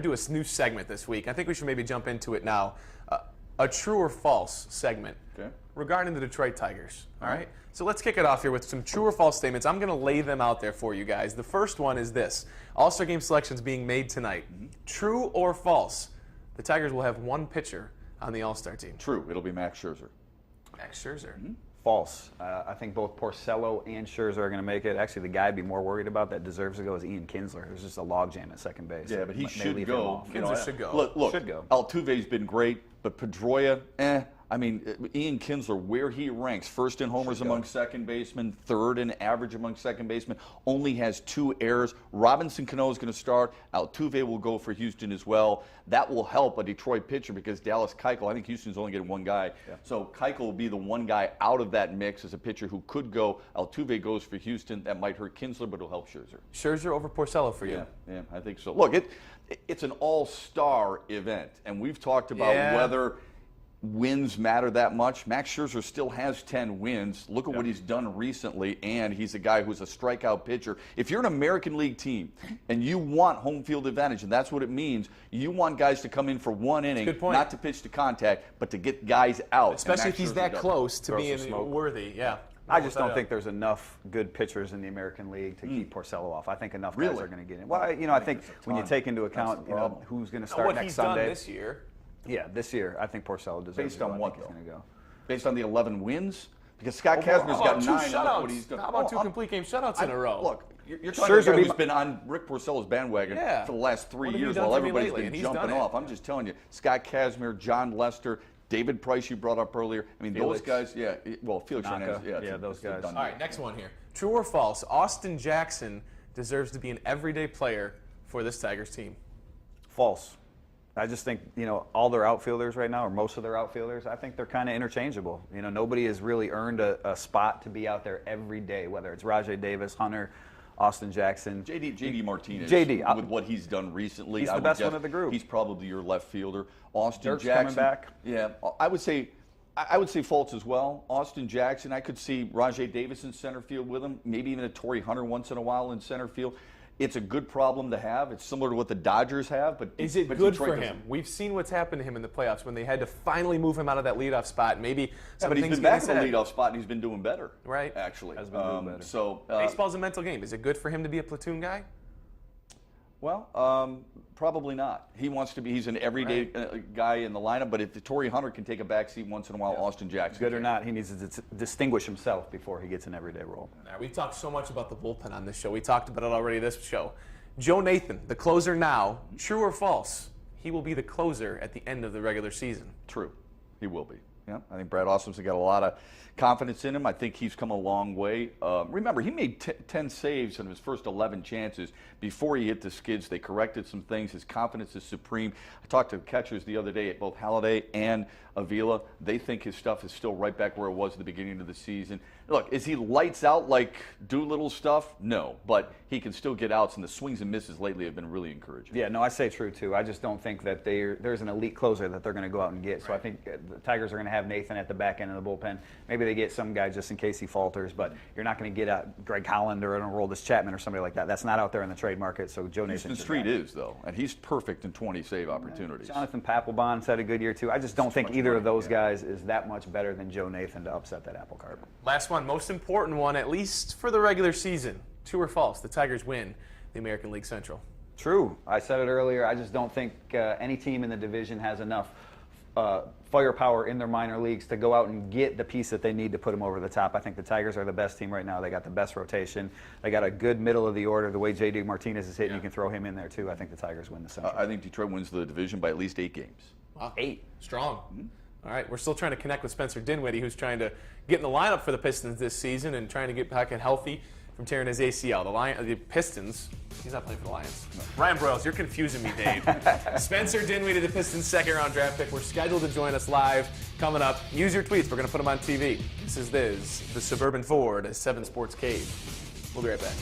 going to do a new segment this week. I think we should maybe jump into it now. A true or false segment regarding the Detroit Tigers. All right? So let's kick it off here with some true or false statements. I'm going to lay them out there for you guys. The first one is this. All-Star Game selections being made tonight. True or false? The Tigers will have one pitcher on the All-Star team. True. It'll be Max Scherzer. Max Scherzer. False. I think both Porcello and Scherzer are going to make it. Actually, the guy I'd be more worried about that deserves to go is Ian Kinsler, who's just a logjam at second base. Yeah, but he should go. Kinsler should go. Look, should go. Altuve's been great, but Pedroia, I mean, Ian Kinsler, where he ranks, first in homers among second basemen, third in average among second basemen, only has 2 errors. Robinson Cano is going to start. Altuve will go for Houston as well. That will help a Detroit pitcher because Dallas Keuchel, I think Houston's only getting one guy. Yeah. So Keuchel will be the one guy out of that mix as a pitcher who could go. Altuve goes for Houston. That might hurt Kinsler, but it'll help Scherzer. Scherzer over Porcello for you? Yeah, I think so. Look, it's an all-star event, and we've talked about whether wins matter that much. Max Scherzer still has 10 wins. Look at what he's done recently, and he's a guy who's a strikeout pitcher. If you're an American League team and you want home field advantage, and that's what it means, you want guys to come in for one inning, not to pitch to contact, but to get guys out. Especially if he's that close to being worthy. Yeah. I just don't think there's enough good pitchers in the American League to keep Porcello off. I think enough guys are going to get in. Well, I think when you take into account who's going to start next Sunday. What he's done this year. Yeah, this year, I think Porcello deserves Based on what, though? He's going to go. Based on the 11 wins? Because Scott Kazmir's got 9 on what he's done. How about 2 complete game shutouts in a row? Look, you're talking about a guy who's been on Rick Porcello's bandwagon for the last 3 years while everybody's been jumping off. I'm just telling you, Scott Kazmir, John Lester, David Price you brought up earlier. I mean, those guys, Felix Hernandez, those guys. All right, next one here. True or false, Austin Jackson deserves to be an everyday player for this Tigers team? False. I just think, all their outfielders right now, or most of their outfielders, I think they're kind of interchangeable. Nobody has really earned a spot to be out there every day, whether it's Rajai Davis, Hunter, Austin Jackson. JD Martinez, with what he's done recently. He's the best one of the group. He's probably your left fielder. Austin Dirk's Jackson. coming back. Yeah, I would say false as well. Austin Jackson, I could see Rajai Davis in center field with him, maybe even a Torrey Hunter once in a while in center field. It's a good problem to have. It's similar to what the Dodgers have. But is it good for him? We've seen what's happened to him in the playoffs when they had to finally move him out of that leadoff spot. Maybe but he's been back in the leadoff spot and he's been doing better. Right. Actually. Has been doing better. So baseball's a mental game. Is it good for him to be a platoon guy? Well, probably not. He wants to be. He's an everyday guy in the lineup. But if the Torrey Hunter can take a backseat once in a while, Austin Jackson. Good or not, he needs to distinguish himself before he gets an everyday role. We've talked so much about the bullpen on this show. We talked about it already this show. Joe Nathan, the closer now, true or false? He will be the closer at the end of the regular season. True. He will be. Yeah, I think Brad Ausmus's got a lot of confidence in him. I think he's come a long way. Remember, he made 10 saves in his first 11 chances before he hit the skids. They corrected some things. His confidence is supreme. I talked to catchers the other day at both Halladay and Avila. They think his stuff is still right back where it was at the beginning of the season. Look, is he lights out like Doolittle stuff? No, but he can still get outs, and the swings and misses lately have been really encouraging. Yeah, no, I say true, too. I just don't think that there's an elite closer that they're going to go out and get. So I think the Tigers are going to have Nathan at the back end of the bullpen. Maybe they get some guy just in case he falters, but you're not going to get out Greg Holland or an Aroldis Chapman or somebody like that. That's not out there in the trade market, so Joe Nathan. Houston Street is, though, and he's perfect in 20 save opportunities. Jonathan Papelbon's had a good year, too. I just don't think either of those guys is that much better than Joe Nathan to upset that apple cart. Last one, most important one, at least for the regular season. True or false? The Tigers win the American League Central. True. I said it earlier. I just don't think any team in the division has enough firepower in their minor leagues to go out and get the piece that they need to put them over the top. I think the Tigers are the best team right now. They got the best rotation. They got a good middle of the order. The way J.D. Martinez is hitting, you can throw him in there, too. I think the Tigers win the Central. I think Detroit wins the division by at least 8 games. Wow. 8. Strong. Mm-hmm. All right, we're still trying to connect with Spencer Dinwiddie, who's trying to get in the lineup for the Pistons this season and trying to get back and healthy from tearing his ACL. The Pistons, he's not playing for the Lions. No. Ryan Broyles, you're confusing me, Dave. Spencer Dinwiddie, the Pistons' second-round draft pick. We're scheduled to join us live coming up. Use your tweets. We're going to put them on TV. This is the Suburban Ford, 7 Sports Cave. We'll be right back.